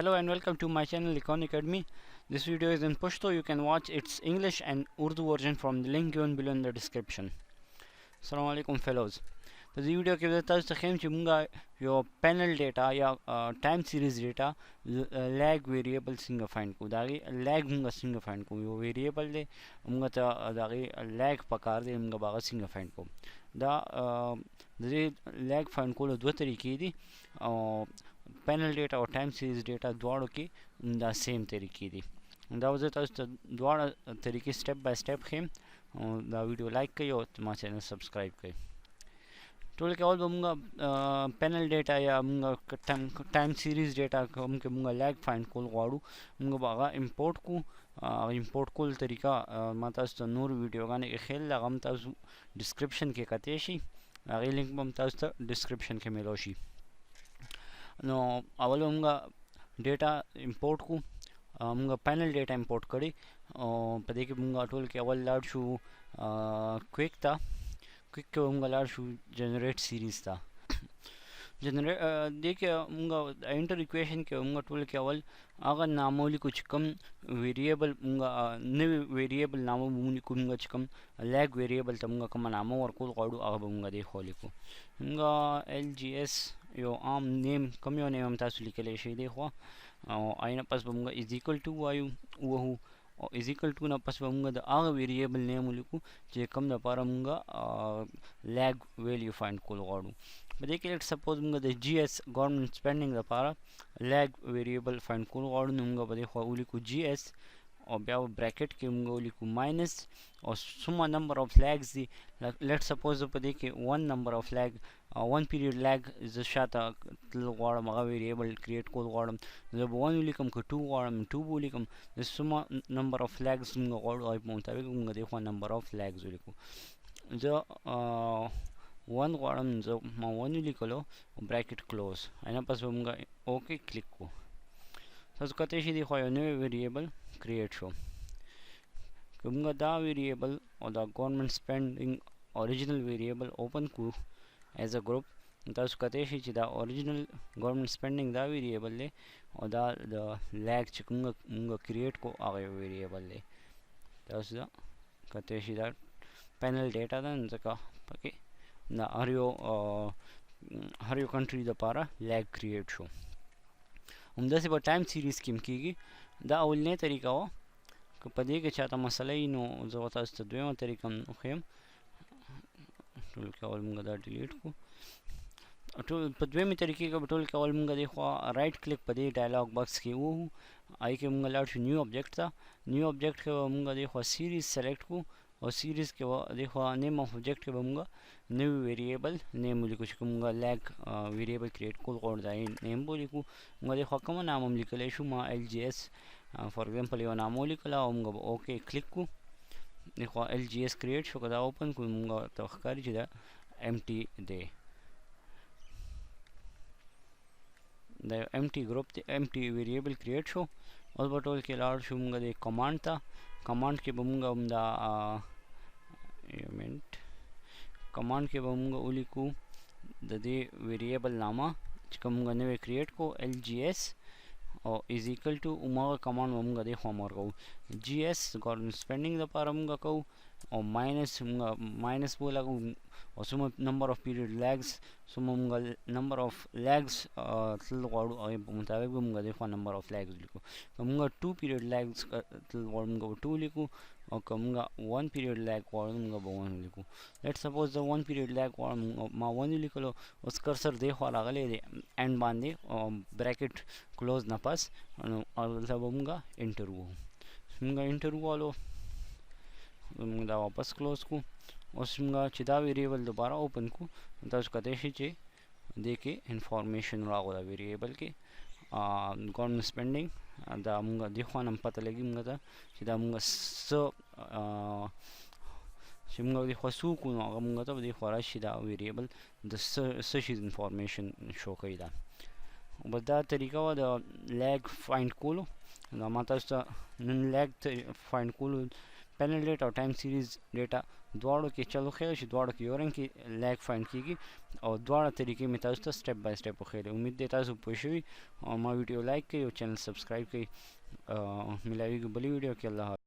Hello and welcome to my channel Econ Academy. This video is in Pashto. You can watch its English and Urdu version from the link given below in the description. Assalamu alaikum fellows. په دې ویډیو کې به تاسو ته ښیم چې موږ یو پینل ډیټا یا ټایم سیریز ډیټا لاګ ویریبل څنګه فایند کوو. دا غي لاګ موږ څنګه فایند کوو. یو ویریبل دی موږ ته دا غي لاګ پکار دی موږ باغ څنګه فایند کوو. دا د دې لاګ فایند کولو دوه طریقې دي او پینل ډیټا او ټایم سیریز ډیټا دواړو کې دا سیم طریقې دي. دا زه تاسو ته دواړه طریقې سټپ بای سټپ ښیم. دا ویډیو لایک کړئ او ما چینل سبسکرایب کړئ. ټول کې اول به موږ پینل ډیټا یا موږ ټایم سیریز ډیټا کوم کې موږ لاګ فایند کول غواړو موږ به هغه امپورټ کوو. امپورټ کول طریقه ما تاسو ته نور ویډیوګانې کې ښیل هغه هم تاسو ډسکرپشن کې کتلی شئ. هغې لینک به هم تاسو ته ډسکرپشن کې میلاو شي. نو اول موږ ډیټا امپورټ کوو. موږ پینل ډیټا امپورټ کړی او په دې کې موږ ټول کې اول لاړ شو کویک ته. کویک کې موږ لاړ شو جنریټ سیریز ته. دې کې موږ انټر ایکویشن کې موږ ټول کې اول هغه نامه ولیکو چې کوم ویریبل موږ نوی ویریبل نامه به ولیکو. موږ چې کوم لاګ ویریبل ته موږ کومه نامه ورکول غواړو هغه به موږ دې خوا لیکو. موږ ایل جی ایس یو عام نیم کوم یو نیم هم تاسو لیکلی شئ دی خوا او آینه پس به موږ از ایکول ټو وایو وهو او از ایکول ټو نه پس به موږ د هغه ویریبل نیم ولیکو چې کوم دپاره موږ لاګ ویلیو فایند کول غواړو. په دې کې لیټ سپوز موږ د جی ایس ګورنمنټ سپینډینګ دپاره لاګ ویریبل فایند کول غواړو نو موږ به دې خوا ولیکو جی ایس او بیا براکټ کې موږ ولیکو ماینس او څومره نمبر اف لاګز دي. لیټ سپوز په دې کې 1 نمبر اف لاګ 1 پیریډ لاګ زه شاته تلل غواړم هغه ویریبل کریټ کول غواړم زه به 1 ولیکم که 2 غواړم 2 به ولیکم. د څومره نمبر اف لاګز موږ غواړو هغې په مطابق موږ دې خوا نمبر اف لاګز ولیکو. زه 1 غواړم زه ما 1 ولیکلو براکټ کلوز اینه پس به موږ اوکې کلیک کوو. تاسو کتلی شئ دې خوا یو نوی ویریبل کریټ شو. که موږ دا ویریبل او دا ګورنمنټ سپینډینګ اوریجنل ویریبل اوپن کړو ایز ا ګروپ تاسو کتلی شئ چې دا اوریجنل ګورنمنټ سپینډینګ دا ویریبل دی او دا د لاګ چې موږ کریټ کو هغه ویریبل دی. تاسو دا کتلی شئ دا پینل ډیټا ده ځکه پکې دا هر یو کنټري دپاره لاګ کریټ شو. همداسې په ټایم سیریز کې هم کېږي. دا اولنۍ طریقه وه. که په دې کې چاته مسله وي نو زه به تاسو ته دویمه طریقه هم وښیم. ټول کې اول موږ دا ډیلیټ کړو. ټول په دویمې طریقې کې به ټول کې اول موږ دې خوا رایټ کلیک په دې ډایلاګ باکس کې ووهو. هغې کې موږ لاړ شو نیو ابجیکټ ته. نیو ابجیکټ کې به موږ دې خوا سیریز سلیکټ کړو او سیریز کې به دې خوا نیم اف ابجیکټ کې به موږ نوی ویریبل نیم ولیکو چې کوم موږ لاګ ویریبل کریټ کول غواړو دا یې نیم به ولیکو. موږ دې خوا کومه نام هم لیکلی شو. ما ایل جی ایس فار ایگزامپل یو نامه ولیکله او موږ به اوکې کلیک کړو. دې خوا ایل جی ایس کریټ شو. که دا اوپن کړو موږ ته ښکاري چې دا امټي دی. دا یو امټي ګروپ دی امټي ویریبل کریټ شو. اوس به ټول کې لاړ شو موږ د کمانډ ته. کمانډ کې به موږ هم دا یو منټ کمانډ کې به موږ ولیکو د دې ویریبل نامه چې کوم موږ نوی کریټ کو ایل جی ایس او از ایکل ټو هماغه کمانډ به موږ دې خوا ورکوو. جی ایس ګورنمنټ سپینډینګ دپاره موږ کوو او ماینس موږ ماینس به ولګو او څومره نمبر اف پیریډ لاګز څومره موږ نمبر اف لاګز تلل غواړو هغې په مطابق به موږ دې خوا نمبر اف لاګز ولیکو. که موږ 2 پیریډ لاګز تلل غواړو موږ به 2 ولیکو او که موږ 1 پیریډ لاګ غواړو موږ به 1 ولیکو. لیټ سپوز زه 1 پیریډ لاګ غواړم ما 1 ولیکلو. اوس کرسر دې خوا راغلی دی اینډ باندې براکټ کلوز نه پس نو هلته به موږ انټر ووهو. موږ انټر ووهلو موږ دا واپس کلوز کړو. اوس موږ چې دا ویریبل دوباره اوپن کړو تاسو کتلی شئ چې دې کې انفارمیشن راغله ویریبل کې ګورنمنټ سپینډینګ. دا موږ دې خوا نه هم پته لګي موږ ته چې دا موږ څه چې موږ دې خوا څه وکړو نو هغه موږ ته به دې خوا راشي دا ویریبل د څه شي انفارمیشن شو کوي. دا بس دا طریقه وه د لاګ فایند کولو. دا ما تاسو ته نن لاګ فایند کولو پینل ډیټا او ټایم سیریز ډیټا دواړو کې چلو خیر شي، دواړو کې یو رنګ کې لیګ فایند کیږي او دواړه طریقې مې تاسو ته سټپ بای سټپ وښیلې. امید دی تاسو پوه شوي او ما ویډیو لایک کړئ او چینل سبسکرایب کړئ. ملاویږو بلې ویډیو کې. الله حافظ.